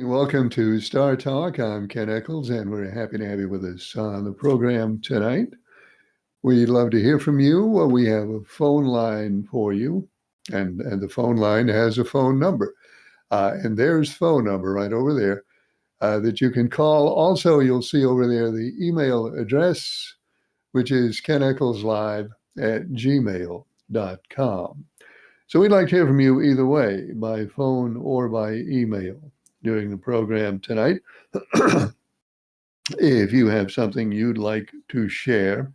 Welcome to Star Talk. I'm Ken Eccles, and we're happy to have you with us on the program tonight. We'd love to hear from you. We have a phone line for you, and the phone line has a phone number. And there's phone number right over there that you can call. Also, you'll see over there the email address, which is keneckleslive@gmail.com. So we'd like to hear from you either way, by phone or by email during the program tonight. If you have something you'd like to share.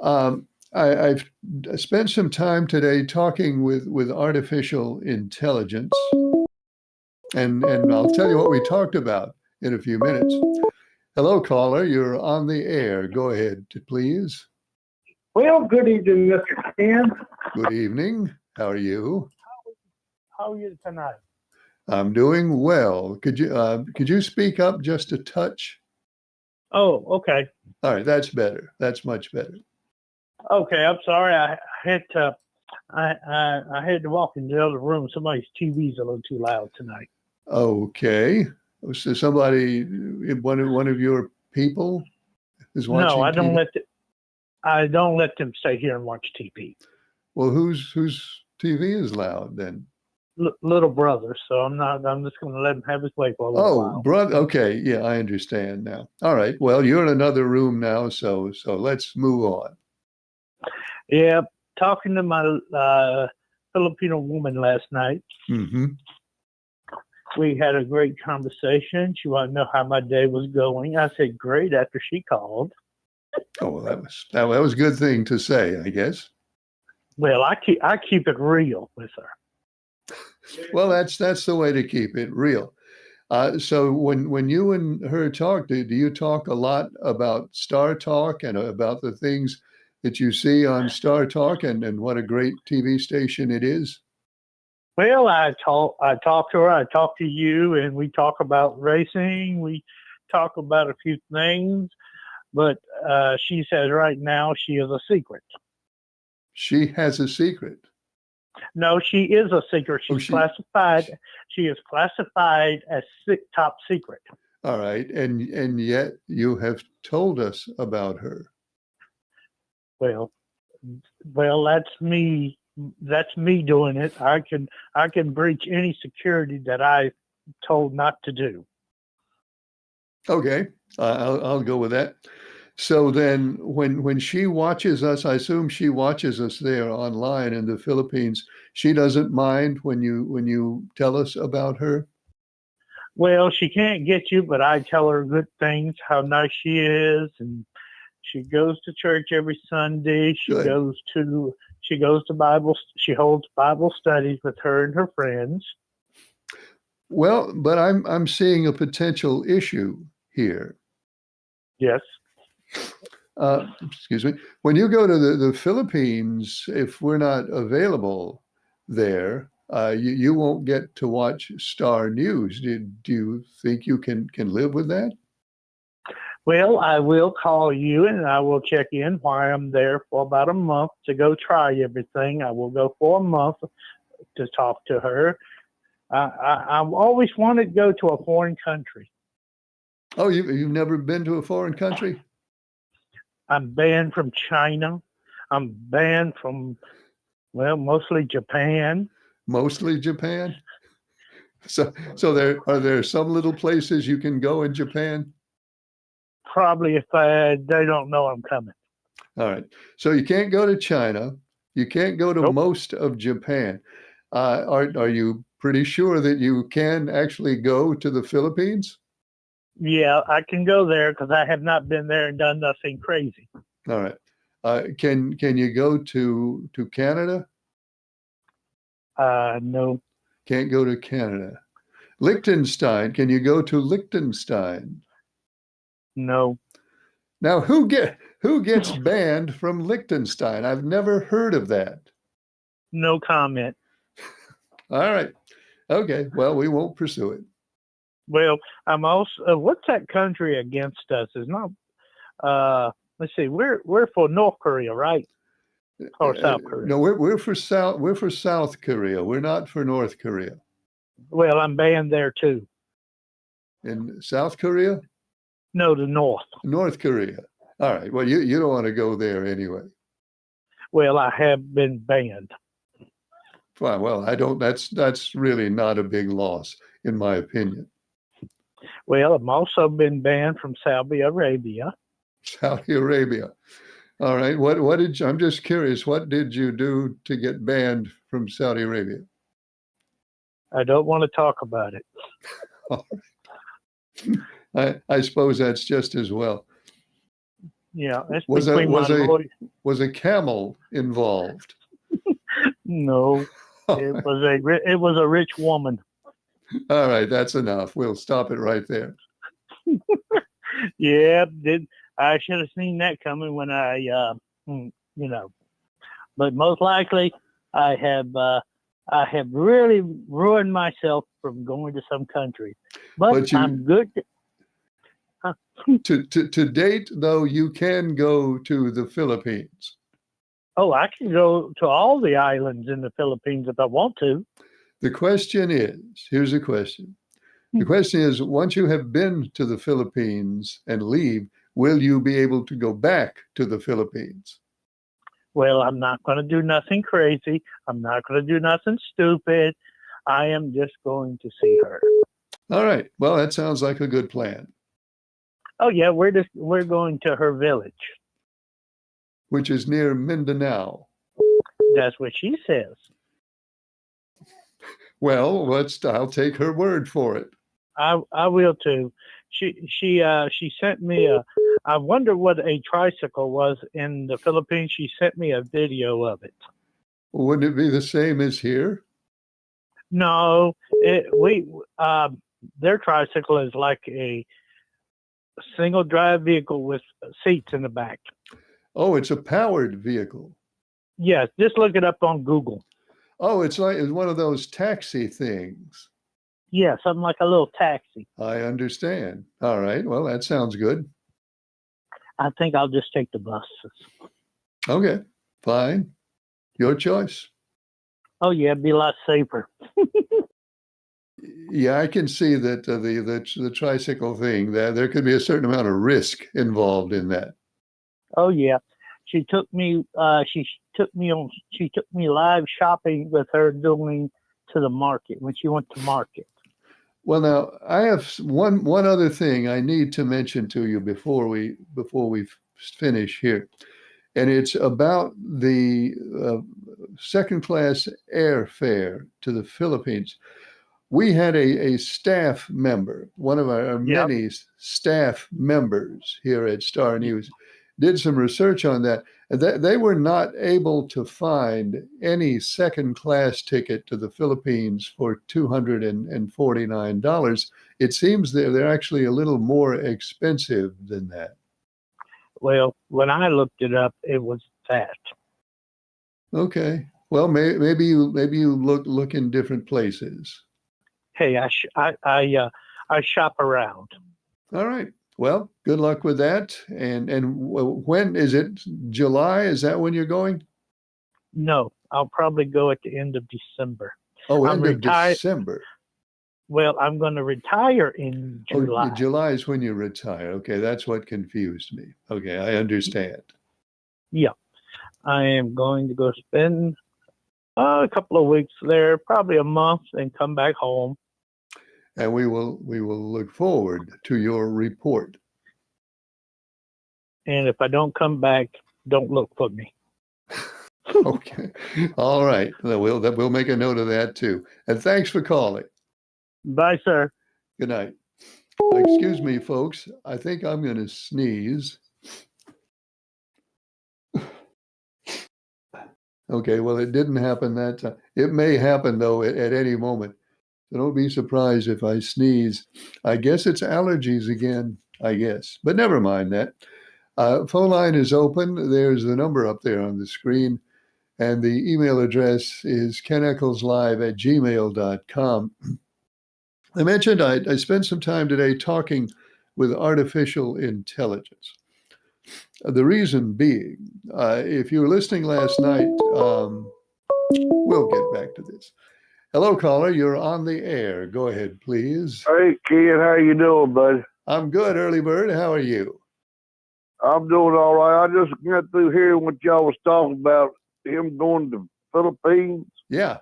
I've spent some time today talking with artificial intelligence, and I'll tell you what we talked about in a few minutes. Hello, caller. You're on the air. Go ahead, please. Well, good evening, Mr. Ken. Good evening. How are you? How are you tonight? I'm doing well. Could you speak up just a touch? Oh, okay. All right, that's better. That's much better. Okay, I'm sorry. I had to walk in the other room. Somebody's TV's a little too loud tonight. Okay. So somebody, one of your people is watching No, TV? I don't let them stay here and watch TV. Well, whose TV is loud then? Little brother, so I'm just going to let him have his way for a little while. Oh, brother. Okay, yeah, I understand now. All right. Well, you're in another room now, so let's move on. Yeah, talking to my Filipino woman last night. Mm-hmm. We had a great conversation. She wanted to know how my day was going. I said, great, after she called. Oh, well, that was a good thing to say, I guess. Well, I keep it real with her. Well, that's the way to keep it real. So when you and her talk, do you talk a lot about Star Talk and about the things that you see on Star Talk and what a great TV station it is? Well, I talk to her, I talk to you, and we talk about racing. We talk about a few things, but she says right now she is a secret. She has a secret. No, she is a secret. She's classified. She is classified as top secret. All right, and yet you have told us about her. Well, that's me. That's me doing it. I can breach any security that I told not to do. Okay, I'll go with that. So then when she watches us, I assume she watches us there online in the Philippines, she doesn't mind when you tell us about her? Well, she can't get you, but I tell her good things, how nice she is, and she goes to church every Sunday. She Good. she holds Bible studies with her and her friends. Well, but I'm seeing a potential issue here. Yes. Excuse me. When you go to the Philippines, if we're not available there, you won't get to watch Star News. Do you think you can live with that? Well, I will call you and I will check in while I'm there for about a month to go try everything. I will go for a month to talk to her. I've always wanted to go to a foreign country. Oh, you've never been to a foreign country? I'm banned from China. I'm banned from, well, mostly Japan. Mostly Japan? So are there some little places you can go in Japan? Probably if they don't know I'm coming. All right. So you can't go to China. You can't go to most of Japan. Are you pretty sure that you can actually go to the Philippines? Yeah, I can go there because I have not been there and done nothing crazy. All right. Can you go to Canada? No. Can't go to Canada. Liechtenstein. Can you go to Liechtenstein? No. Now, who gets banned from Liechtenstein? I've never heard of that. No comment. All right. Okay. Well, we won't pursue it. Well, I'm also. What's that country against us? It's not. Let's see. We're for North Korea, right? Or South Korea? No, we're for South Korea. We're not for North Korea. Well, I'm banned there too. In South Korea? No, the North. North Korea. All right. Well, you don't want to go there anyway. Well, I have been banned. Fine. Well, I don't. That's really not a big loss, in my opinion. Well, I've also been banned from Saudi Arabia. Saudi Arabia. All right. What did you, I'm just curious. What did you do to get banned from Saudi Arabia? I don't want to talk about it. I suppose that's just as well. Yeah, it's Was between my lawyer. Was a camel involved? No, it was a rich woman. All right, that's enough. We'll stop it right there. Yeah, I should have seen that coming when But most likely, I have really ruined myself from going to some country. But I'm good. To date, though, you can go to the Philippines. Oh, I can go to all the islands in the Philippines if I want to. The question is, here's the question. The question is, once you have been to the Philippines and leave, will you be able to go back to the Philippines? Well, I'm not going to do nothing crazy. I'm not going to do nothing stupid. I am just going to see her. All right. Well, that sounds like a good plan. Oh yeah, we're going to her village, which is near Mindanao. That's what she says. Well, I'll take her word for it. I will too. She sent me I wonder what a tricycle was in the Philippines. She sent me a video of it. Wouldn't it be the same as here? No, their tricycle is like a single drive vehicle with seats in the back. Oh, it's a powered vehicle. Yes, just look it up on Google. Oh, it's one of those taxi things. Yeah, something like a little taxi. I understand. All right. Well, that sounds good. I think I'll just take the buses. Okay, fine. Your choice. Oh yeah, it'd be a lot safer. Yeah, I can see that the tricycle thing, that there could be a certain amount of risk involved in that. Oh yeah, she took me. She took me live shopping with her going to the market when she went to market. Well, now I have one other thing I need to mention to you before we finish here, and it's about the second-class airfare to the Philippines. We had a staff member, one of our many staff members here at Star News, did some research on that. They were not able to find any second-class ticket to the Philippines for $249. It seems they're actually a little more expensive than that. Well, when I looked it up, it was that. Okay. Well, maybe you look in different places. Hey, I shop around. All right. Well, good luck with that. And when is it? July? Is that when you're going? No, I'll probably go at the end of December. Oh, end of December. Well, I'm going to retire in July. Oh, July is when you retire. Okay, that's what confused me. Okay, I understand. Yeah, I am going to go spend a couple of weeks there, probably a month, and come back home. And we will look forward to your report. And if I don't come back, don't look for me. Okay. All right. We'll make a note of that too. And thanks for calling. Bye, sir. Good night. Excuse me, folks. I think I'm going to sneeze. Okay. Well, it didn't happen that time. It may happen though at any moment. So don't be surprised if I sneeze. I guess it's allergies again, I guess. But never mind that. Phone line is open. There's the number up there on the screen. And the email address is keneckleslive@gmail.com. I mentioned I spent some time today talking with artificial intelligence. The reason being, if you were listening last night, we'll get back to this. Hello, caller. You're on the air. Go ahead, please. Hey, Ken, how you doing, bud? I'm good, Early Bird. How are you? I'm doing all right. I just got through hearing what y'all was talking about him going to Philippines. Yeah.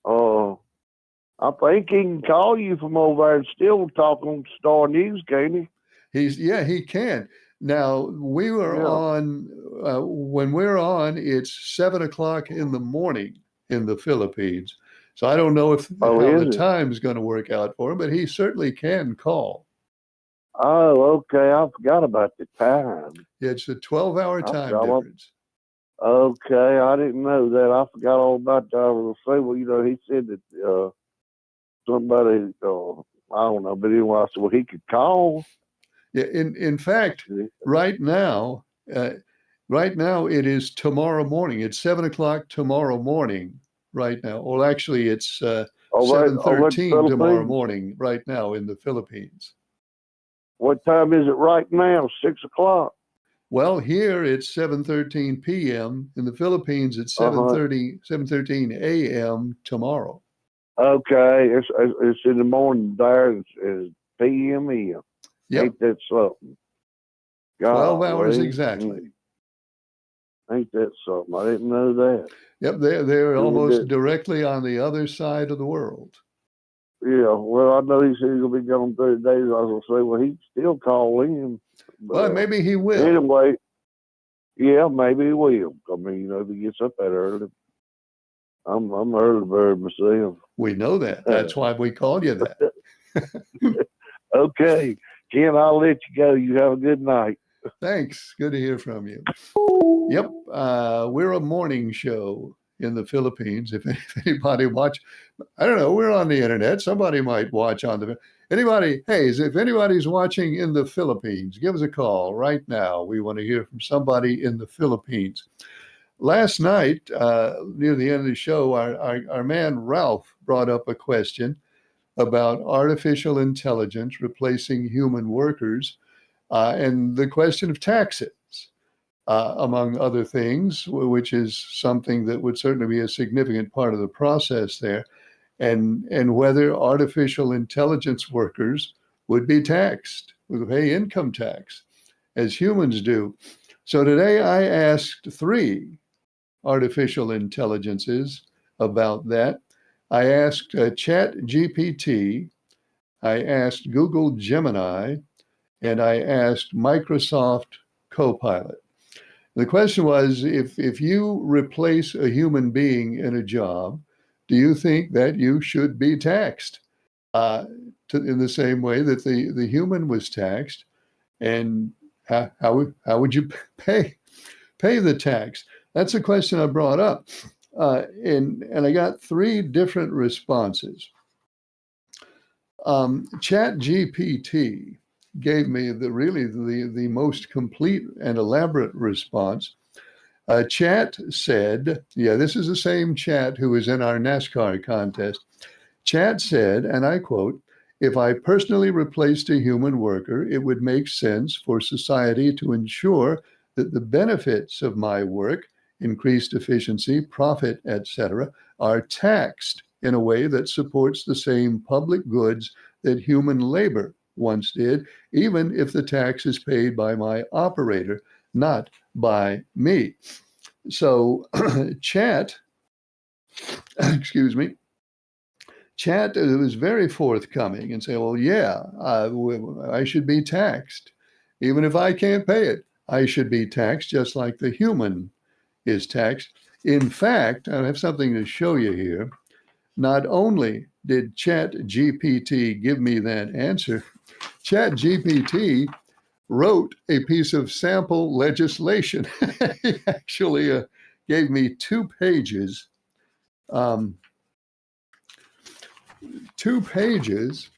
I think he can call you from over there and still talk on Star News, can't he? He can. Now, we were Yeah. on, when we're on, it's 7 o'clock in the morning in the Philippines. So I don't know if Oh, how is the it? time's going to work out for him, but he certainly can call. Oh, okay. I forgot about the time. It's a 12-hour I time forgot. difference. Okay, I didn't know that. I forgot all about that. I was gonna say, well, he said that somebody, I don't know, but anyway, I said, well, he could call. Yeah, in fact, right now, it is tomorrow morning. It's 7 o'clock tomorrow morning right now. Well, actually, it's Over at 7:13 tomorrow Philippines. morning right now in the Philippines. What time is it right now? 6 o'clock. Well, here it's 7:13 p.m. In the Philippines, it's 7:13 a.m. tomorrow. Okay, it's in the morning there. It's PM. Yep, Ain't that something? 12 hours Golly. exactly. Ain't that something? I didn't know that. Yep, they're Sure almost did. directly on the other side of the world. Yeah, well, I know he said he's gonna be gone 30 days. I was gonna say, well, he still call in. But, Well, maybe he will. anyway, yeah, maybe he will. I mean, if he gets up that early. I'm an early bird myself. We know that. That's why we called you that. Okay, Ken, I'll let you go. You have a good night. Thanks. Good to hear from you. Yep. We're a morning show in the Philippines. If anybody watch, I don't know, we're on the internet. Somebody might watch on the anybody. Hey, if anybody's watching in the Philippines, give us a call right now. We want to hear from somebody in the Philippines. Last night, near the end of the show, our man Ralph brought up a question about artificial intelligence replacing human workers, and the question of taxes, among other things, which is something that would certainly be a significant part of the process there, and whether artificial intelligence workers would be taxed, would pay income tax, as humans do. So today I asked 3 artificial intelligences about that. I asked ChatGPT, I asked Google Gemini, and I asked Microsoft Copilot. The question was, if you replace a human being in a job, do you think that you should be taxed in the same way that the human was taxed? And how would you pay the tax? That's a question I brought up, and I got 3 different responses. ChatGPT gave me the most complete and elaborate response. Chat said, yeah, this is the same Chat who was in our NASCAR contest. Chat said, and I quote, "If I personally replaced a human worker, it would make sense for society to ensure that the benefits of my work, increased efficiency, profit, etc., are taxed in a way that supports the same public goods that human labor once did, even if the tax is paid by my operator, not by me." So Chat, excuse me, Chat was very forthcoming and say, well, yeah, I should be taxed. Even if I can't pay it, I should be taxed just like the human is taxed. In fact, I have something to show you here. Not only did ChatGPT give me that answer, ChatGPT wrote a piece of sample legislation. He actually gave me 2 pages, 2 pages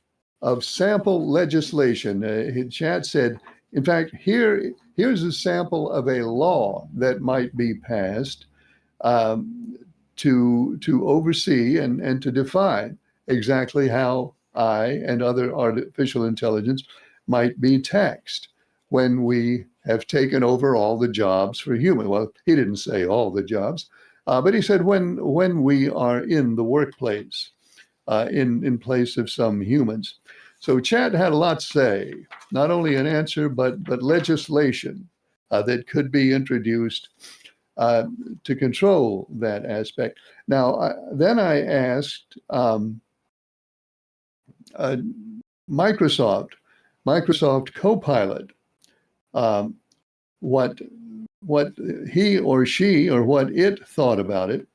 of sample legislation. Chat said, in fact, here's a sample of a law that might be passed to oversee and to define exactly how I and other artificial intelligence might be taxed when we have taken over all the jobs for human. Well, he didn't say all the jobs. But he said when we are in the workplace, in place of some humans. So Chad had a lot to say, not only an answer, but legislation that could be introduced to control that aspect. Now, then I asked Microsoft Copilot, what he or she or what it thought about it.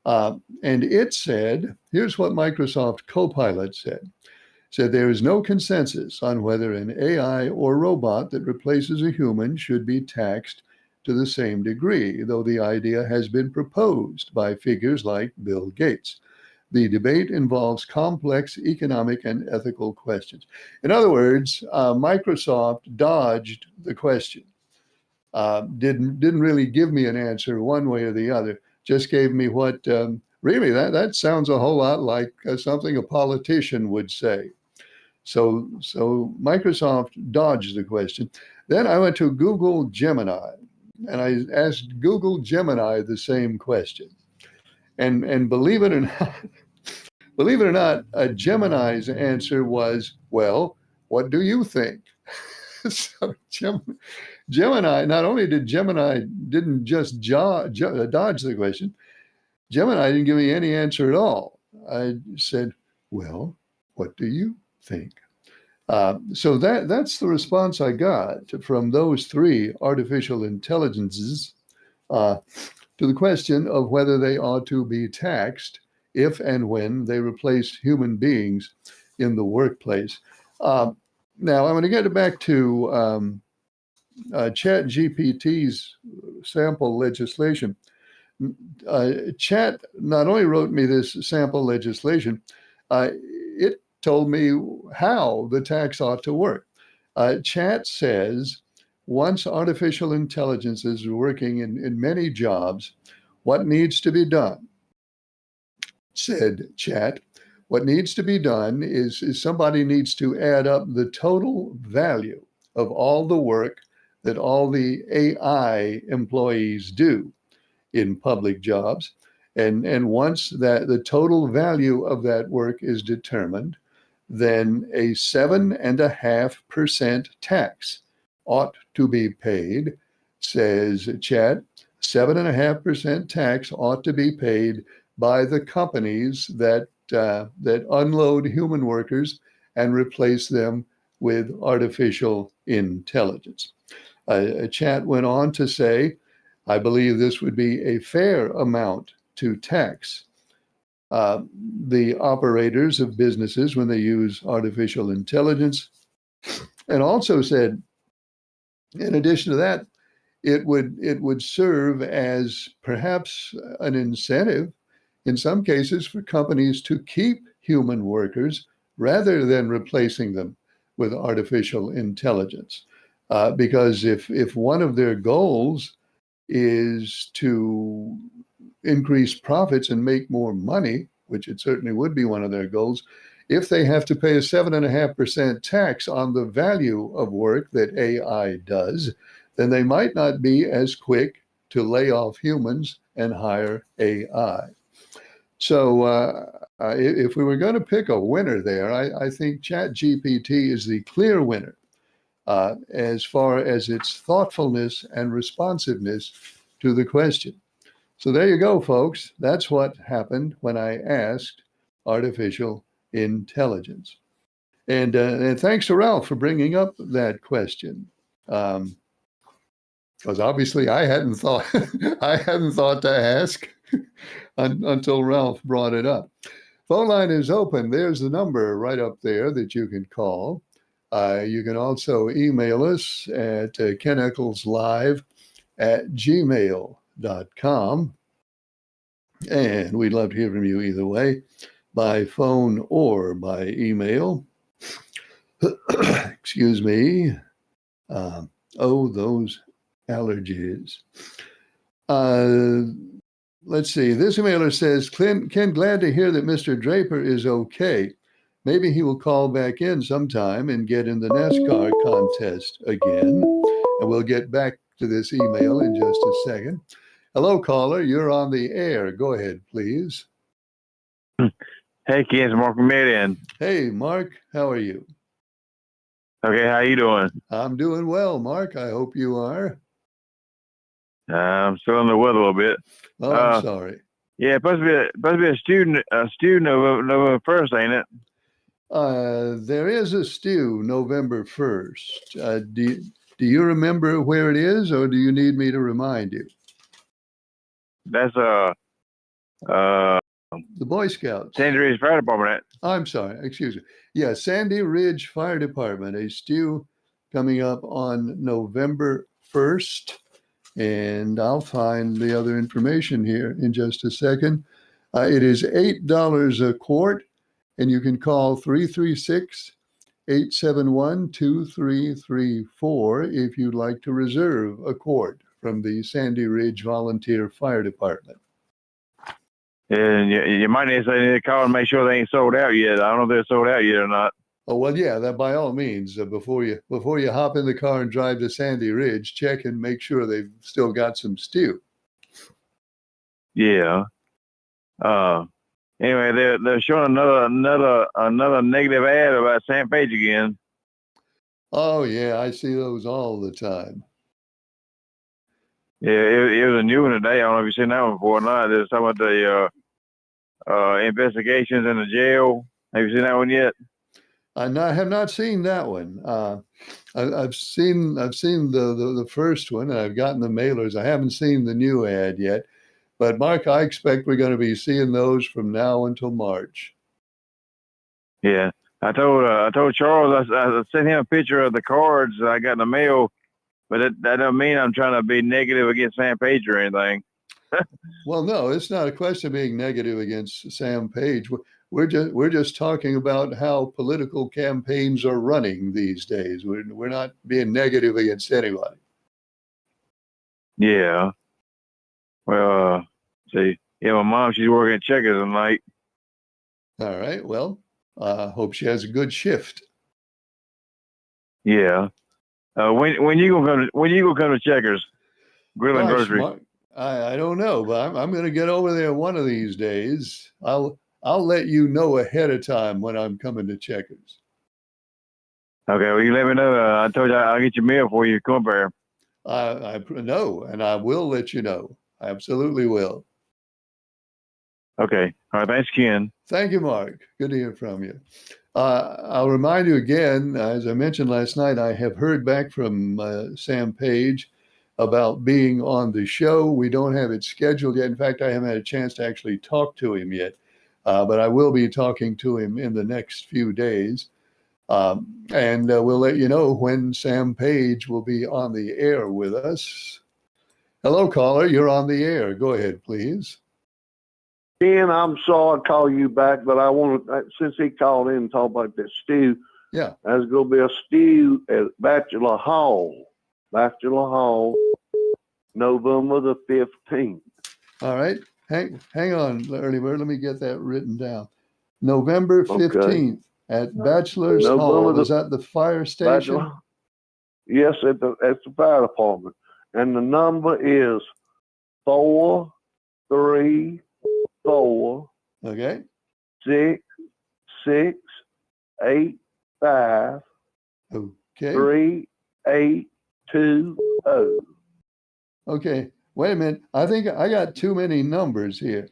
And it said, here's what Microsoft Copilot said. Said there is no consensus on whether an AI or robot that replaces a human should be taxed to the same degree, though the idea has been proposed by figures like Bill Gates. The debate involves complex economic and ethical questions. In other words, Microsoft dodged the question. Didn't really give me an answer one way or the other. Just gave me what really that sounds a whole lot like something a politician would say. So Microsoft dodged the question. Then I went to Google Gemini, and I asked Google Gemini the same question. And believe it or not, Gemini's answer was, well, what do you think? So Gemini, not only did Gemini didn't just dodge the question, Gemini didn't give me any answer at all. I said, well, what do you think? So that's the response I got from those three artificial intelligences to the question of whether they ought to be taxed if and when they replace human beings in the workplace. Now, I'm going to get back to ChatGPT's sample legislation. Chat not only wrote me this sample legislation, it told me how the tax ought to work. Chat says once artificial intelligence is working in many jobs, what needs to be done? Said Chat, what needs to be done is somebody needs to add up the total value of all the work that all the AI employees do in public jobs. And once that the total value of that work is determined, then a 7.5% tax ought to be paid, says Chat. 7.5% tax ought to be paid by the companies that unload human workers and replace them with artificial intelligence. Chat went on to say, I believe this would be a fair amount to tax the operators of businesses when they use artificial intelligence, and also said, in addition to that, it would serve as perhaps an incentive in some cases for companies to keep human workers rather than replacing them with artificial intelligence. Because if one of their goals is to increase profits and make more money, which it certainly would be one of their goals, if they have to pay a 7.5% tax on the value of work that AI does, then they might not be as quick to lay off humans and hire AI. So if we were going to pick a winner there, I think ChatGPT is the clear winner as far as its thoughtfulness and responsiveness to the question. So there you go, folks. That's what happened when I asked artificial intelligence. And thanks to Ralph for bringing up that question. Because obviously I hadn't thought to ask until Ralph brought it up. Phone line is open. There's the number right up there that you can call. You can also email us at keneckleslive@gmail.com. And we'd love to hear from you either way, by phone or by email. Excuse me. Those allergies. Let's see. This emailer says, Ken, glad to hear that Mr. Draper is okay. Maybe he will call back in sometime and get in the NASCAR contest again. And we'll get back to this email in just a second. Hello, caller. You're on the air. Go ahead, please. Hey, Ken, it's Mark Comedian. Hey, Mark. How are you? Okay, how you doing? I'm doing well, Mark. I hope you are. I'm still under the weather a little bit. Oh, I'm sorry. Yeah, supposed to be a student November 1st, ain't it? There is a stew November 1st. Do you remember where it is, or do you need me to remind you? That's The Boy Scouts. Sandy Ridge Fire Department. I'm sorry, excuse me. Yeah, Sandy Ridge Fire Department, a stew coming up on November 1st. And I'll find the other information here in just a second. It is $8 a quart, and you can call 336-871-2334 if you'd like to reserve a quart from the Sandy Ridge Volunteer Fire Department. And you might need to call and make sure they ain't sold out yet. I don't know if they're sold out yet or not. Oh, well, yeah, that by all means, before you hop in the car and drive to Sandy Ridge, check and make sure they've still got some stew. Yeah. Anyway, they're showing another negative ad about Sam Page again. Oh, yeah, I see those all the time. Yeah, it was a new one today. I don't know if you've seen that one before or not. There's talking about the investigations in the jail. Have you seen that one yet? I have not seen that one. I've seen the first one, and I've gotten the mailers. I haven't seen the new ad yet. But Mark, I expect we're going to be seeing those from now until March. Yeah, I told Charles I sent him a picture of the cards that I got in the mail, but that doesn't mean I'm trying to be negative against Sam Page or anything. Well, no, it's not a question of being negative against Sam Page. We're just talking about how political campaigns are running these days. We're not being negative against anybody. Yeah. Well, see, yeah, my mom, she's working at Checkers tonight. All right. Well, I hope she has a good shift. Yeah. When you gonna come to Checkers? Grill and Gosh, grocery. Mark, I don't know, but I'm going to get over there one of these days. I'll let you know ahead of time when I'm coming to Checkers. Okay, well, you let me know. I told you I'll get your meal for you. Come up there. I know, and I will let you know. I absolutely will. Okay. All right. Thanks, Ken. Thank you, Mark. Good to hear from you. I'll remind you again, as I mentioned last night, I have heard back from Sam Page about being on the show. We don't have it scheduled yet. In fact, I haven't had a chance to actually talk to him yet, but I will be talking to him in the next few days. And we'll let you know when Sam Page will be on the air with us. Hello, caller. You're on the air. Go ahead, please. Ken, I'm sorry I call you back, but I want to, since he called in and talked about that stew, Yeah. there's going to be a stew at Bachelor Hall, November the 15th. All right. Hang on, Early Bird. Let me get that written down. November 15th Okay. at Bachelor's November Hall. Is that the fire station? Bachelor, yes, at the fire department. And the number is 434 Okay. 6685 Okay. 3820. Okay. Wait a minute. I think I got too many numbers here.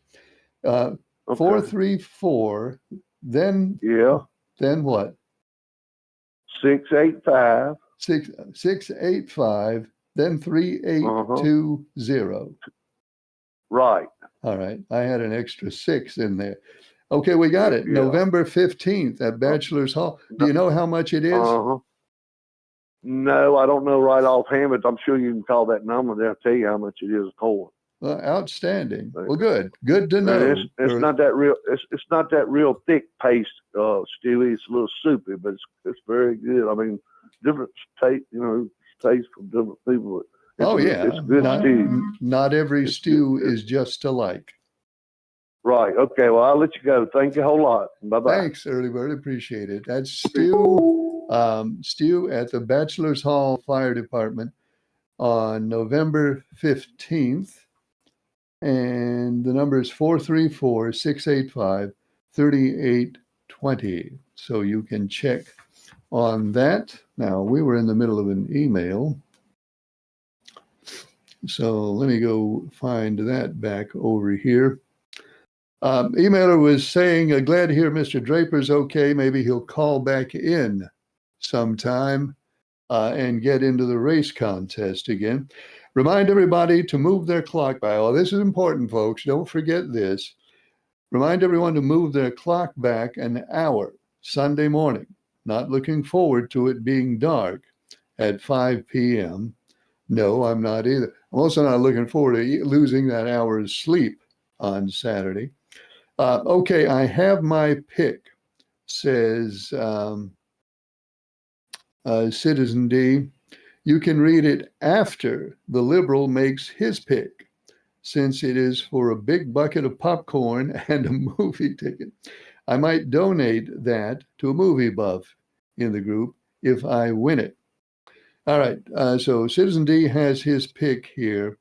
Okay. 434, then Yeah, what? 685. 685, then 3820. Right. All right. I had an extra 6 in there. Okay, we got it. Yeah. November 15th at Bachelor's Hall. Do you know how much it is? Uh-huh. No, I don't know right offhand, but I'm sure you can call that number. They'll tell you how much it is for. Outstanding. Well, good. Good to know. It's not that real. It's not that real thick paste, Stewie. It's a little soupy, but it's very good. I mean, different taste, taste from different people. It's good stew. Not every stew is just alike. Right. Okay. Well, I'll let you go. Thank you a whole lot. Bye-bye. Thanks, Early Bird. Appreciate it. That's Stu at the Bachelor's Hall Fire Department on November 15th. And the number is 434-685-3820. So you can check on that. Now, we were in the middle of an email. So let me go find that back over here. Emailer was saying, glad to hear Mr. Draper's okay. Maybe he'll call back in sometime and get into the race contest again. Remind everybody to move their clock by. Oh, this is important, folks. Don't forget this. Remind everyone to move their clock back an hour Sunday morning. Not looking forward to it being dark at 5 p.m. No, I'm not either. I'm also not looking forward to losing that hour's sleep on Saturday. Okay, I have my pick, says Citizen D. You can read it after the Liberal makes his pick, since it is for a big bucket of popcorn and a movie ticket. I might donate that to a movie buff in the group if I win it. All right, so Citizen D has his pick here,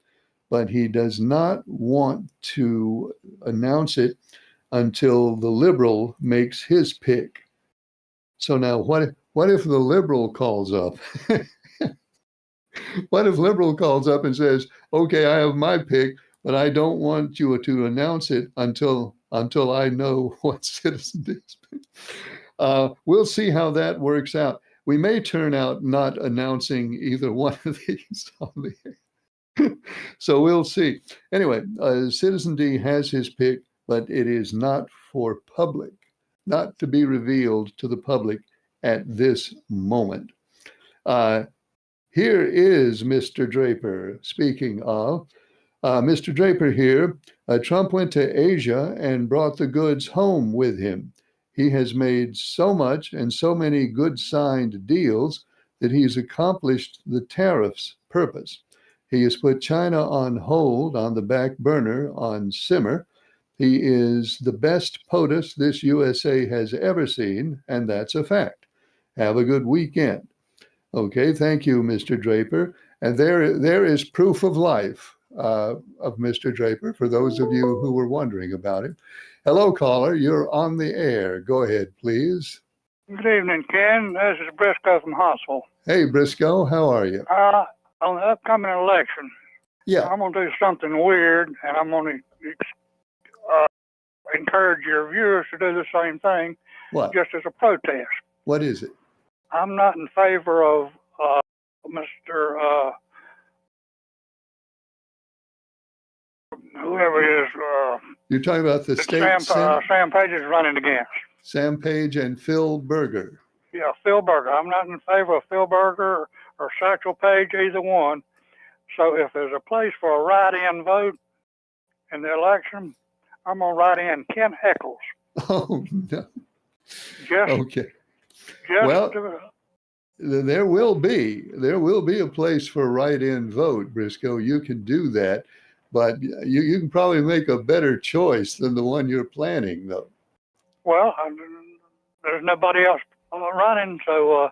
but he does not want to announce it until the Liberal makes his pick. So now what if the Liberal calls up? What if Liberal calls up and says, okay, I have my pick, but I don't want you to announce it until I know what Citizen D's pick. We'll see how that works out. We may turn out not announcing either one of these on the air. So we'll see. Anyway, Citizen D has his pick, but it is not for public, not to be revealed to the public at this moment. Here is Mr. Draper. Speaking of, Mr. Draper here, Trump went to Asia and brought the goods home with him. He has made so much and so many good signed deals that he's accomplished the tariffs purpose. He has put China on hold, on the back burner, on simmer. He is the best POTUS this USA has ever seen, and that's a fact. Have a good weekend. Okay, thank you, Mr. Draper. And there is proof of life of Mr. Draper, for those of you who were wondering about it. Hello, caller. You're on the air. Go ahead, please. Good evening, Ken. This is Briscoe from Huntsville. Hey, Briscoe. How are you? On the upcoming election, Yeah. I'm going to do something weird, and I'm going to encourage your viewers to do the same thing, What? just as a protest. What is it? I'm not in favor of Mr. Whoever he is. You're talking about the state Sam Page is running against. Sam Page and Phil Berger. Yeah, Phil Berger. I'm not in favor of Phil Berger or Satchel Page, either one. So if there's a place for a write-in vote in the election, I'm going to write in Ken Eccles. Oh, no. Just, Okay. just Well, to, there will be a place for a write-in vote, Briscoe. You can do that, but you can probably make a better choice than the one you're planning, though. well, there's nobody else running, so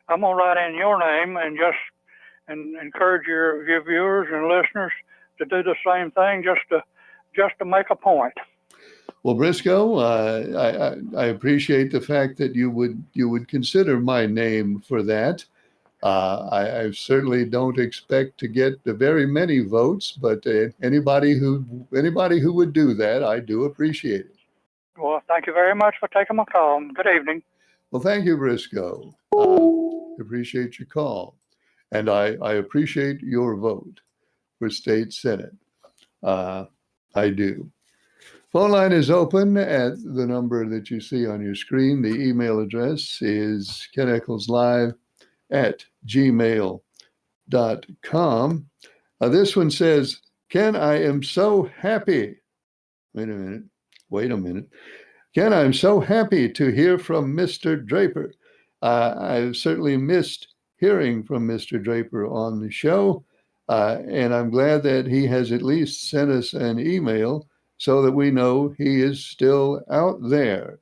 I'm going to write in your name and encourage your viewers and listeners to do the same thing, just to make a point. Well, Briscoe, I appreciate the fact that you would consider my name for that. I certainly don't expect to get very many votes, but anybody who would do that, I do appreciate it. Well, thank you very much for taking my call. Good evening. Well, thank you, Briscoe. Appreciate your call, and I appreciate your vote for state senate. I do. Phone line is open at the number that you see on your screen. The email address is keneckleslive@gmail.com. This one says, Ken, I am so happy. Wait a minute. Ken, I'm so happy to hear from Mr. Draper. I've certainly missed hearing from Mr. Draper on the show, and I'm glad that he has at least sent us an email so that we know he is still out there.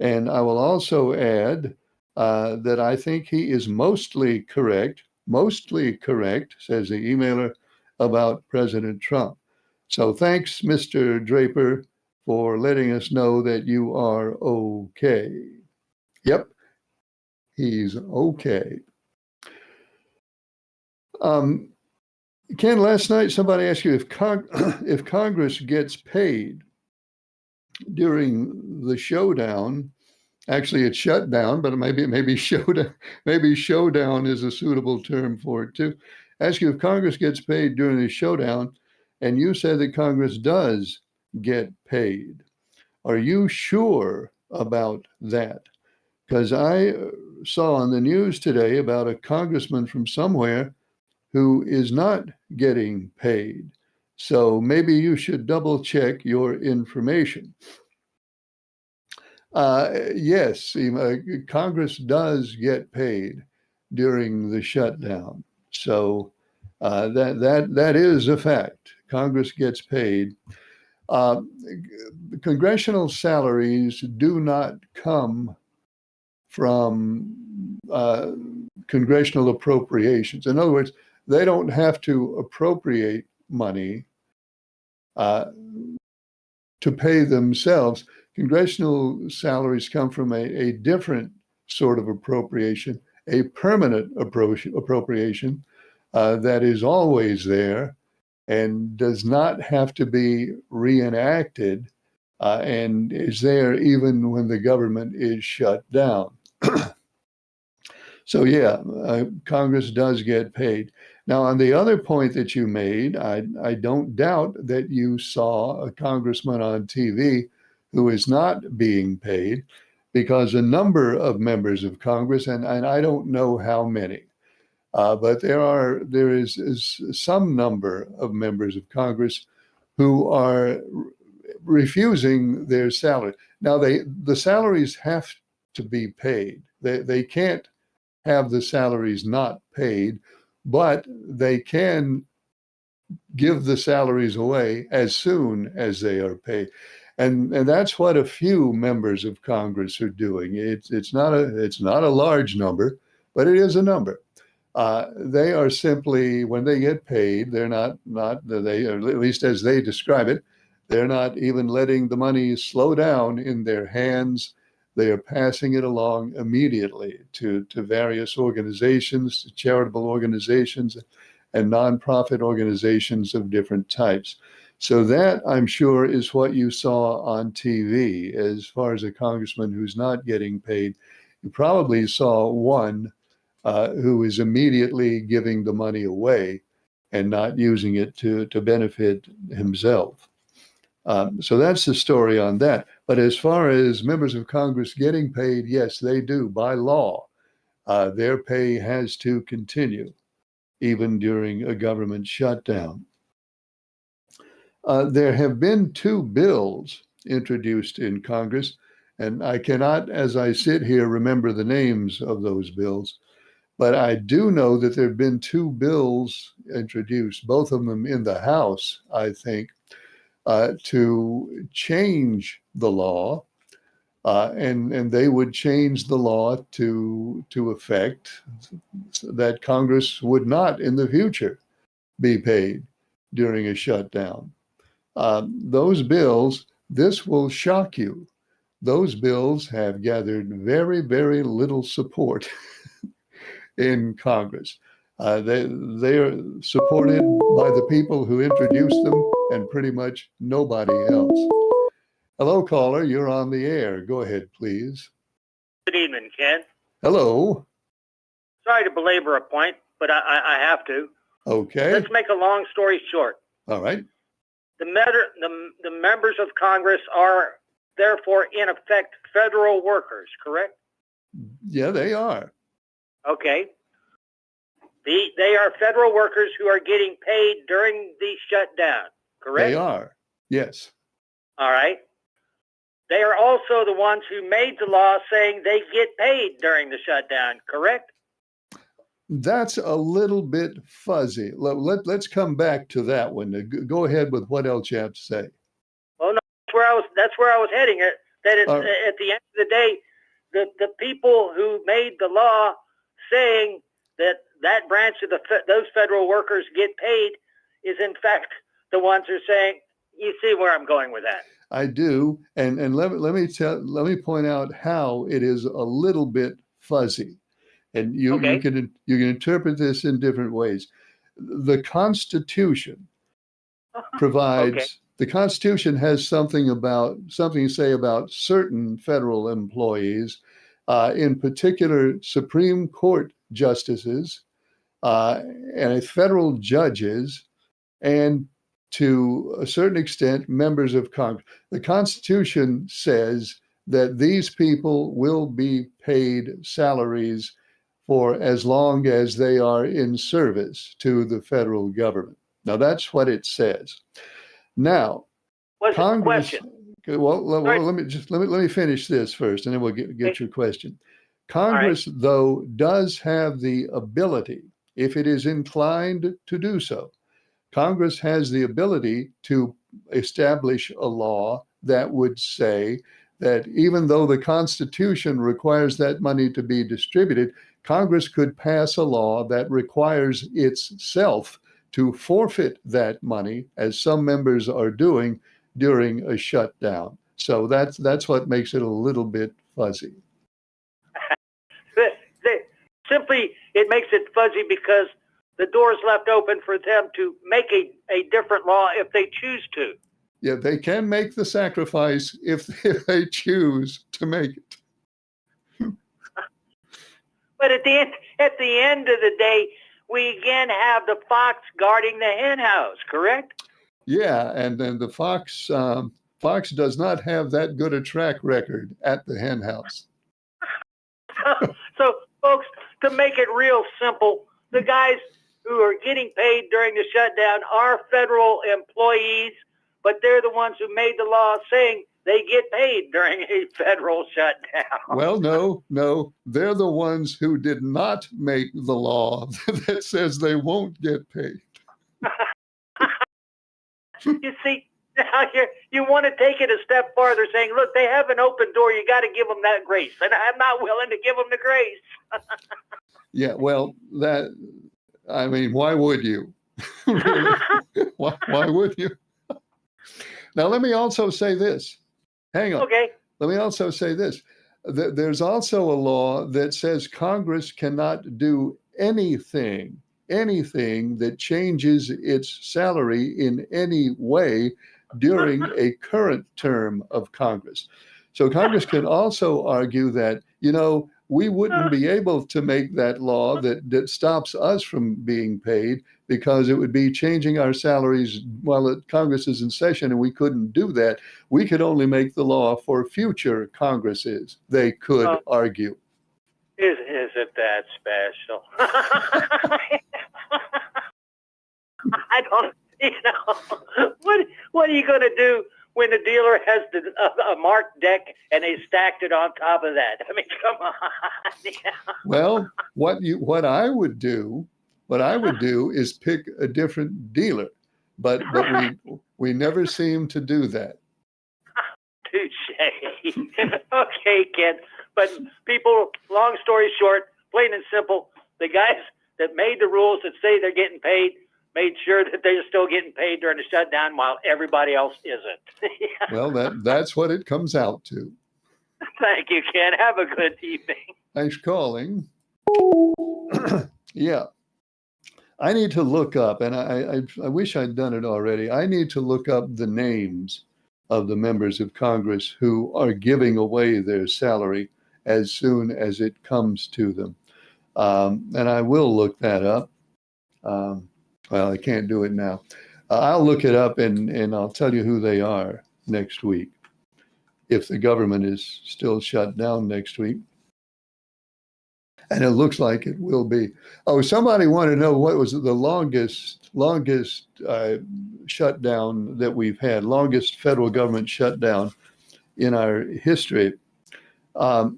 And I will also add that I think he is mostly correct, says the emailer, about President Trump. So thanks, Mr. Draper, for letting us know that you are okay. Yep, he's okay. Ken, last night somebody asked you if if Congress gets paid during the showdown. Actually, it's shut down, but maybe showdown is a suitable term for it too. Ask you if Congress gets paid during the showdown, and you said that Congress does get paid. Are you sure about that? Because I saw on the news today about a congressman from somewhere who is not getting paid. So maybe you should double check your information. Yes, Congress does get paid during the shutdown. So that is a fact. Congress gets paid. Congressional salaries do not come from congressional appropriations. In other words, they don't have to appropriate money to pay themselves. Congressional salaries come from a different sort of appropriation, a permanent appropriation that is always there and does not have to be reenacted and is there even when the government is shut down. So yeah, Congress does get paid. Now, on the other point that you made, I don't doubt that you saw a congressman on TV who is not being paid, because a number of members of Congress, and I don't know how many, but there is some number of members of Congress who are refusing their salary. Now, the salaries have to be paid. They can't have the salaries not paid, but they can give the salaries away as soon as they are paid. And that's what a few members of Congress are doing. It's not a large number, but it is a number. They are simply, when they get paid, they're not they, or at least as they describe it, they're not even letting the money slow down in their hands. They are passing it along immediately to various organizations, to charitable organizations, and nonprofit organizations of different types. So that, I'm sure, is what you saw on TV. As far as a congressman who's not getting paid, you probably saw one who is immediately giving the money away and not using it to benefit himself. So that's the story on that. But as far as members of Congress getting paid, yes, they do. By law, their pay has to continue, even during a government shutdown. There have been 2 bills introduced in Congress, and I cannot, as I sit here, remember the names of those bills, but I do know that there have been 2 bills introduced, both of them in the House, I think, to change the law, and they would change the law to effect that Congress would not in the future be paid during a shutdown. Those bills, this will shock you. Those bills have gathered very, very little support in Congress. They are supported by the people who introduced them and pretty much nobody else. Hello, caller. You're on the air. Go ahead, please. Good evening, Ken. Hello. Sorry to belabor a point, but I have to. Okay. Let's make a long story short. All right. The members of Congress are therefore, in effect, federal workers, correct? Yeah, they are. Okay. They are federal workers who are getting paid during the shutdown, correct? They are. Yes. All right. They are also the ones who made the law saying they get paid during the shutdown, correct? That's a little bit fuzzy. Let's come back to that one. Go ahead with what else you have to say. Oh no, that's where I was heading. That is, at the end of the day, the people who made the law saying that branch of those federal workers get paid is in fact the ones who are saying You see where I'm going with that? I do, and let me point out how it is a little bit fuzzy, and you Okay. can interpret this in different ways. The Constitution provides Okay. the Constitution has something to say about certain federal employees, in particular Supreme Court justices, and federal judges, and to a certain extent, members of Congress. The Constitution says that these people will be paid salaries for as long as they are in service to the federal government. Now, that's what it says. Now, What's the Congress. question? Well, Sorry. let me finish this first, and then we'll get your question. Congress, right. though, does have the ability, if it is inclined to do so, Congress has the ability to establish a law that would say that even though the Constitution requires that money to be distributed, Congress could pass a law that requires itself to forfeit that money, as some members are doing during a shutdown. So that's what makes it a little bit fuzzy. Simply, it makes it fuzzy because the door is left open for them to make a different law if they choose to. Yeah, they can make the sacrifice if they choose to make it. But at the end of the day, we again have the fox guarding the hen house, correct? Yeah, and then the fox does not have that good a track record at the hen house. So, folks, to make it real simple, the guys who are getting paid during the shutdown are federal employees, but they're the ones who made the law saying they get paid during a federal shutdown. Well, no, they're the ones who did not make the law that says they won't get paid. You see, now you want to take it a step farther, saying, look, they have an open door. You got to give them that grace. And I'm not willing to give them the grace. Yeah, well, why would you? Really? Why would you? Now, let me also say this. Hang on. Okay. Let me also say this. There's also a law that says Congress cannot do anything that changes its salary in any way during a current term of Congress. So Congress can also argue that, we wouldn't be able to make that law that stops us from being paid because it would be changing our salaries while Congress is in session, and we couldn't do that. We could only make the law for future Congresses, they could argue. Is it that special? I don't, what are you going to do when the dealer has a marked deck and they stacked it on top of that? I mean, come on. Yeah. Well, what I would do is pick a different dealer, but we never seem to do that. Touche. Okay, Ken. But people, long story short, plain and simple, the guys that made the rules that say they're getting paid made sure that they're still getting paid during the shutdown while everybody else isn't. Well, that's what it comes out to. Thank you, Ken. Have a good evening. Thanks for calling. Yeah. I need to look up, and I wish I'd done it already. I need to look up the names of the members of Congress who are giving away their salary as soon as it comes to them. And I will look that up. Well, I can't do it now. I'll look it up and I'll tell you who they are next week, if the government is still shut down next week. And it looks like it will be. Oh, somebody wanted to know what was the longest shutdown that we've had, longest federal government shutdown in our history. I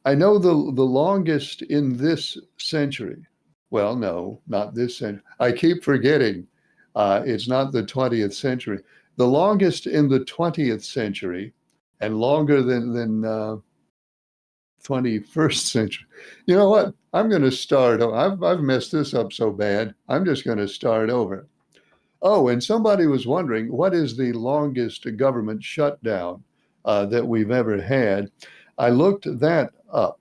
know the longest in this century. Well, no, not this century. I keep forgetting. It's not the 20th century. The longest in the 20th century, and longer than 21st century. You know what? I'm going to start. I've messed this up so bad. I'm just going to start over. Oh, and somebody was wondering, what is the longest government shutdown that we've ever had? I looked that up,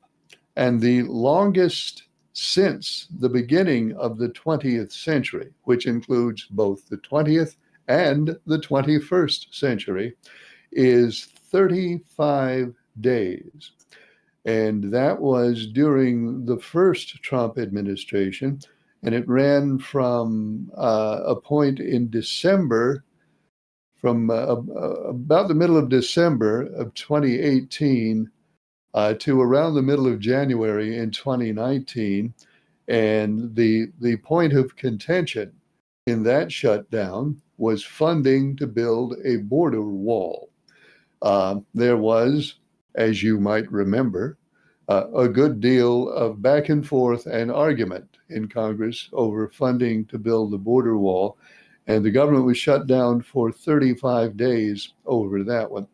and the longest since the beginning of the 20th century, which includes both the 20th and the 21st century, is 35 days. And that was during the first Trump administration. And it ran from a point in December, from about the middle of December of 2018 to around the middle of January in 2019. And the point of contention in that shutdown was funding to build a border wall. There was, as you might remember, a good deal of back and forth and argument in Congress over funding to build the border wall. And the government was shut down for 35 days over that one.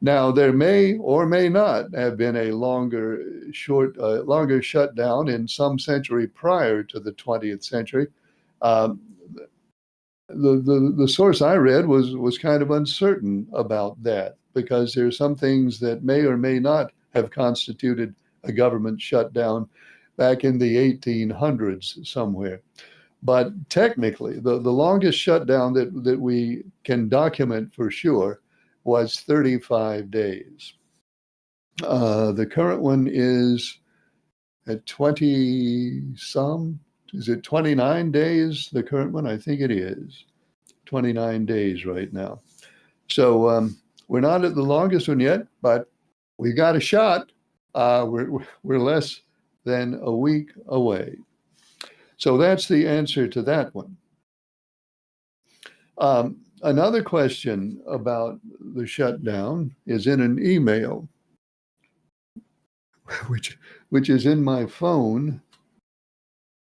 Now, there may or may not have been a longer shutdown in some century prior to the 20th century. The source I read was kind of uncertain about that, because there are some things that may or may not have constituted a government shutdown back in the 1800s somewhere. But technically, the longest shutdown that we can document for sure was 35 days. The current one is at 20 some. Is it 29 days? The current one, I think it is 29 days right now. So we're not at the longest one yet, but we got a shot. We're less than a week away. So that's the answer to that one. Another question about the shutdown is in an email, which is in my phone.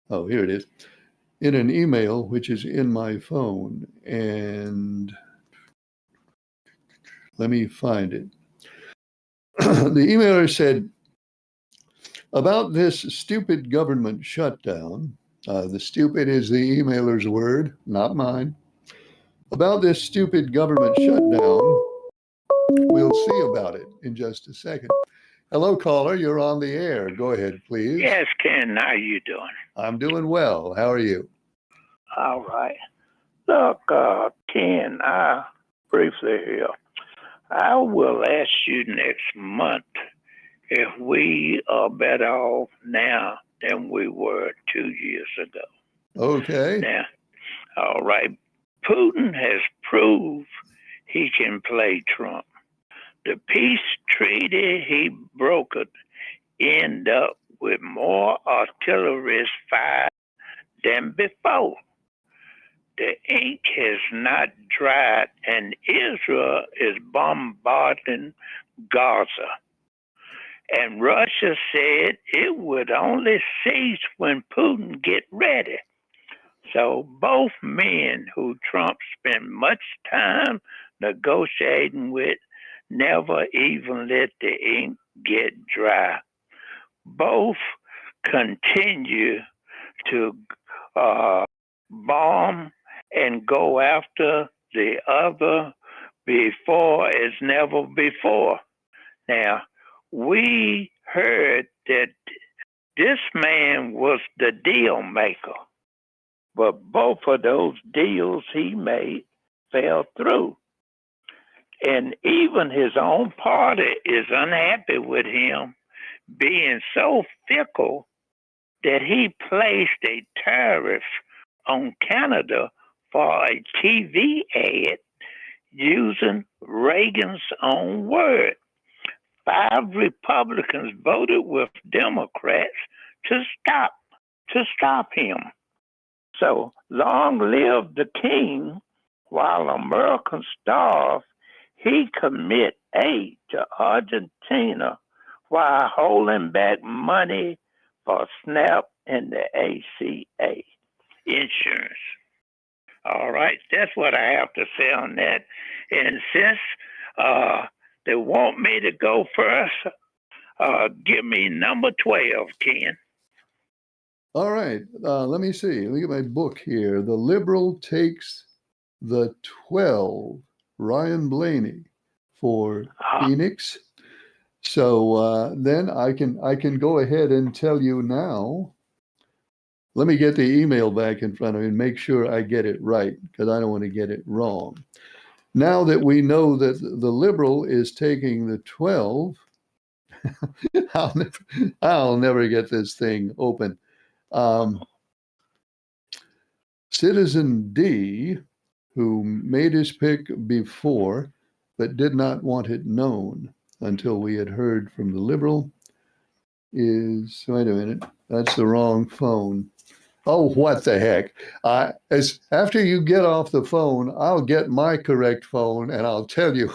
Oh, here it is. In an email, which is in my phone. And let me find it. The emailer said, about this stupid government shutdown, the stupid is the emailer's word, not mine. About this stupid government shutdown, we'll see about it in just a second. Hello, caller. You're on the air. Go ahead, please. Yes, Ken. How you doing? I'm doing well. How are you? All right. Look, Ken, briefly here. I will ask you next month if we are better off now than we were 2 years ago. Okay. Now, all right. Putin has proved he can play Trump. The peace treaty he brokered ended up with more artillery fired than before. The ink has not dried, and Israel is bombarding Gaza. And Russia said it would only cease when Putin get ready. So both men who Trump spent much time negotiating with never even let the ink get dry. Both continue to bomb and go after the other before as never before. Now, we heard that this man was the deal maker, but both of those deals he made fell through. And even his own party is unhappy with him being so fickle that he placed a tariff on Canada for a TV ad using Reagan's own word. 5 Republicans voted with Democrats to stop him. So long live the king. While Americans starve, he commit aid to Argentina while holding back money for SNAP and the ACA insurance. All right, that's what I have to say on that. And since they want me to go first, give me number 12, Ken. All right, let me see. Let me get my book here. The Liberal Takes the 12, Ryan Blaney for Phoenix. So then I can go ahead and tell you now. Let me get the email back in front of me and make sure I get it right, because I don't want to get it wrong. Now that we know that the Liberal is taking the 12, I'll never get this thing open. Citizen D, who made his pick before, but did not want it known until we had heard from the Liberal, is, wait a minute, that's the wrong phone. Oh, what the heck. After you get off the phone, I'll get my correct phone and I'll tell you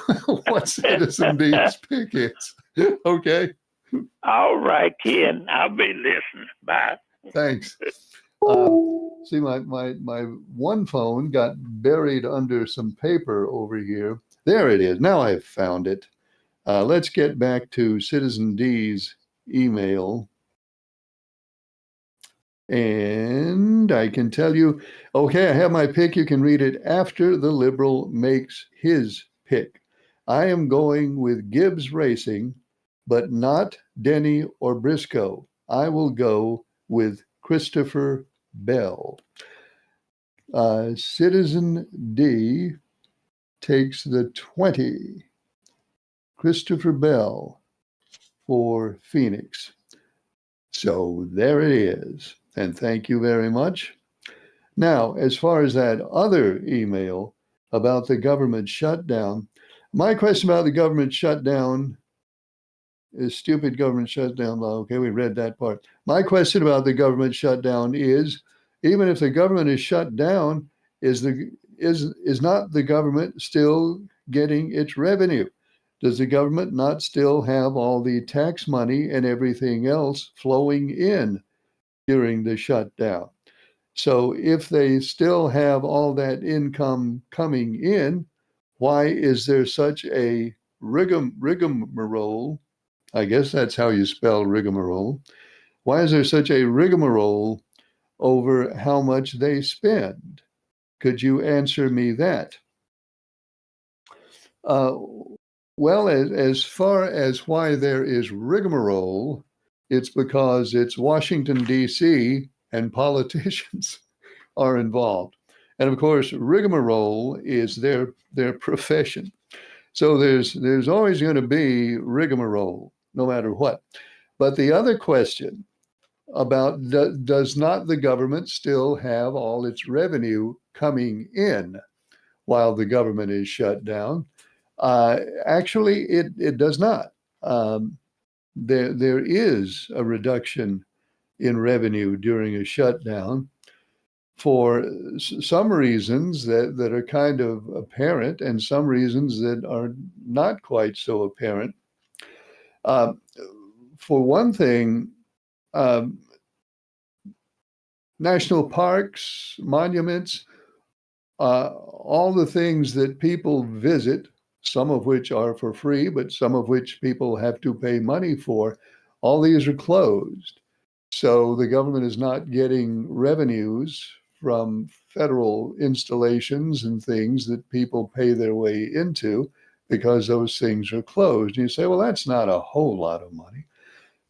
what Citizen D's pick is. Okay? All right, Ken. I'll be listening. Bye. Thanks. See, my one phone got buried under some paper over here. There it is. Now I've found it. Let's get back to Citizen D's email. And I can tell you, okay, I have my pick. You can read it after the Liberal makes his pick. I am going with Gibbs Racing, but not Denny or Briscoe. I will go with Christopher Bell. Citizen D takes the 20. Christopher Bell for Phoenix. So there it is. And thank you very much. Now, as far as that other email about the government shutdown, my question about the government shutdown is stupid government shutdown law. Okay, we read that part. My question about the government shutdown is, even if the government is shut down, is not the government still getting its revenue? Does the government not still have all the tax money and everything else flowing in during the shutdown? So if they still have all that income coming in, why is there such a rigmarole? I guess that's how you spell rigmarole. Why is there such a rigmarole over how much they spend? Could you answer me that? Well, as far as why there is rigmarole, it's because it's Washington, D.C., and politicians are involved. And of course, rigmarole is their profession. So there's always going to be rigmarole, no matter what. But the other question about does not the government still have all its revenue coming in while the government is shut down? Actually, it does not. There is a reduction in revenue during a shutdown for some reasons that are kind of apparent and some reasons that are not quite so apparent. For one thing, national parks, monuments, all the things that people visit, some of which are for free, but some of which people have to pay money for, all these are closed. So the government is not getting revenues from federal installations and things that people pay their way into because those things are closed. And you say, well, that's not a whole lot of money.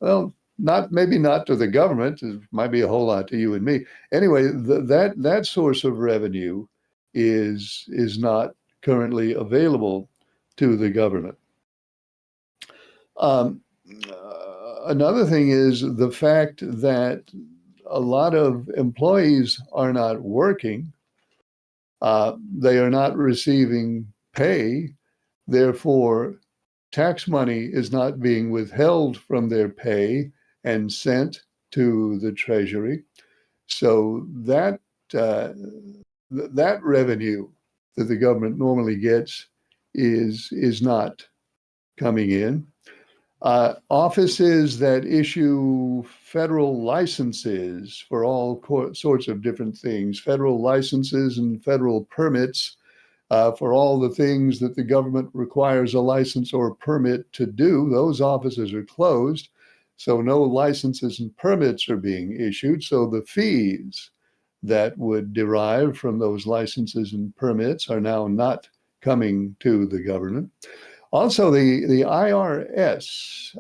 Well, maybe not to the government. It might be a whole lot to you and me. Anyway, that source of revenue is not currently available to the government. Another thing is the fact that a lot of employees are not working. They are not receiving pay. Therefore, tax money is not being withheld from their pay and sent to the Treasury. So that revenue that the government normally gets is not coming in. Offices that issue federal licenses for all sorts of different things, federal licenses and federal permits for all the things that the government requires a license or a permit to do, those offices are closed. So no licenses and permits are being issued. So the fees that would derive from those licenses and permits are now not coming to the government. Also, the IRS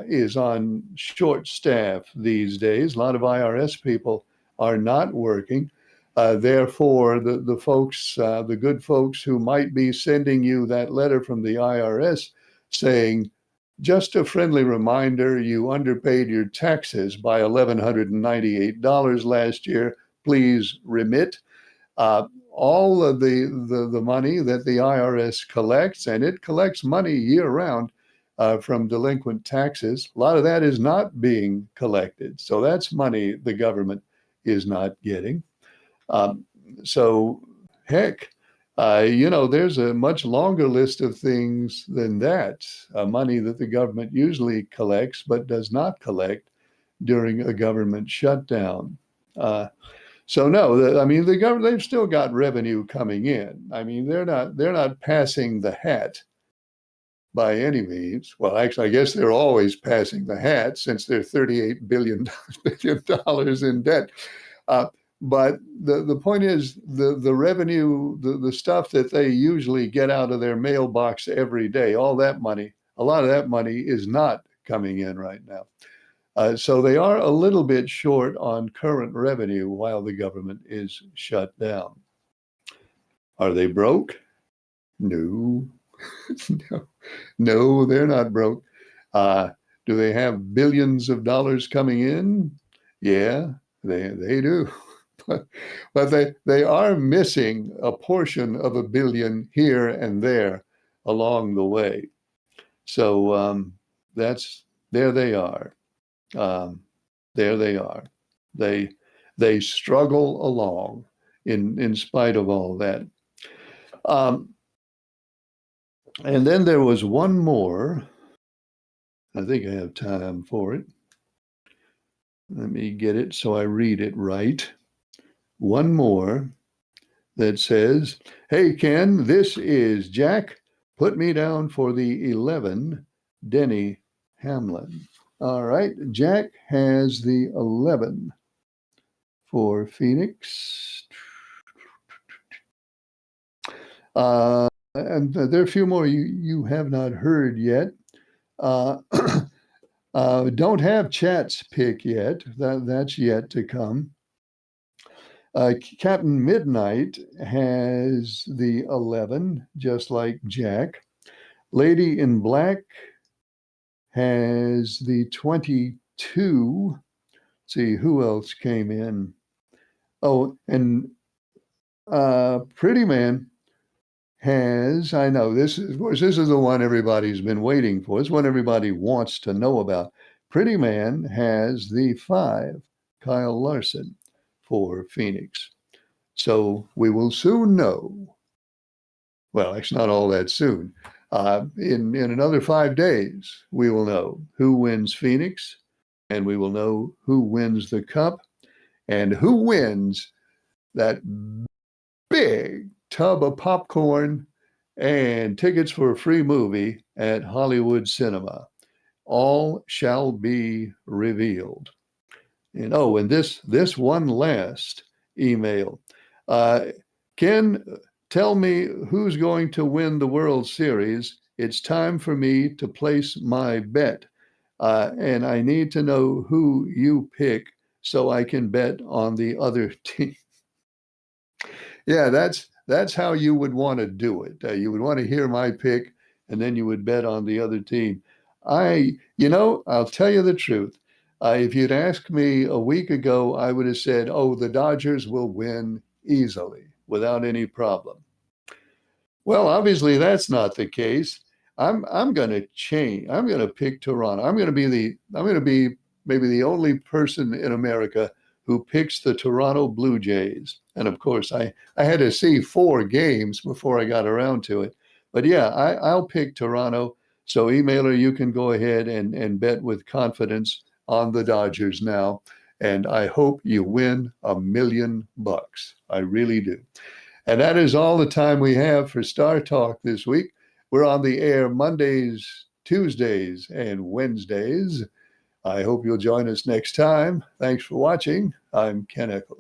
is on short staff these days. A lot of IRS people are not working. Therefore, the folks, the good folks who might be sending you that letter from the IRS saying, just a friendly reminder, you underpaid your taxes by $1,198 last year. Please remit. All of the money that the IRS collects, and it collects money year round from delinquent taxes, a lot of that is not being collected. So that's money the government is not getting. So heck, there's a much longer list of things than that. Money that the government usually collects but does not collect during a government shutdown. So no, I mean, the government, they've still got revenue coming in. I mean, they're not passing the hat by any means. Well, actually, I guess they're always passing the hat since they're $38 billion in debt. But the point is the revenue, the stuff that they usually get out of their mailbox every day, all that money, a lot of that money is not coming in right now. So they are a little bit short on current revenue while the government is shut down. Are they broke? No. No, they're not broke. Do they have billions of dollars coming in? Yeah, they do. But they are missing a portion of $1 billion here and there along the way. So there they are. There they are. They struggle along in spite of all that. And then there was one more. I think I have time for it. Let me get it so I read it right. One more that says, "Hey Ken, this is Jack. Put me down for the 11, Denny Hamlin." All right, Jack has the 11 for Phoenix. And there are a few more you have not heard yet. Don't have Chat's pick yet. That's yet to come. Captain Midnight has the 11, just like Jack. Lady in Black has the 22. Let's see who else came in. Oh, and Pretty Man has, I know this is the one everybody's been waiting for. It's one everybody wants to know about. Pretty Man has the 5, Kyle Larson, for Phoenix. So we will soon know. Well, actually not all that soon. In another 5 days, we will know who wins Phoenix, and we will know who wins the Cup, and who wins that big tub of popcorn and tickets for a free movie at Hollywood Cinema. All shall be revealed. And and this one last email. Ken, tell me who's going to win the World Series. It's time for me to place my bet. And I need to know who you pick so I can bet on the other team. Yeah, that's how you would want to do it. You would want to hear my pick, and then you would bet on the other team. I'll tell you the truth. If you'd asked me a week ago, I would have said, the Dodgers will win easily without any problem. Well, obviously that's not the case. I'm going to change. I'm going to pick Toronto. I'm going to be maybe the only person in America who picks the Toronto Blue Jays. And of course, I had to see 4 games before I got around to it. But yeah, I'll pick Toronto. So emailer, you can go ahead and bet with confidence on the Dodgers now. And I hope you win $1 million. I really do. And that is all the time we have for Star Talk this week. We're on the air Mondays, Tuesdays, and Wednesdays. I hope you'll join us next time. Thanks for watching. I'm Ken Echols.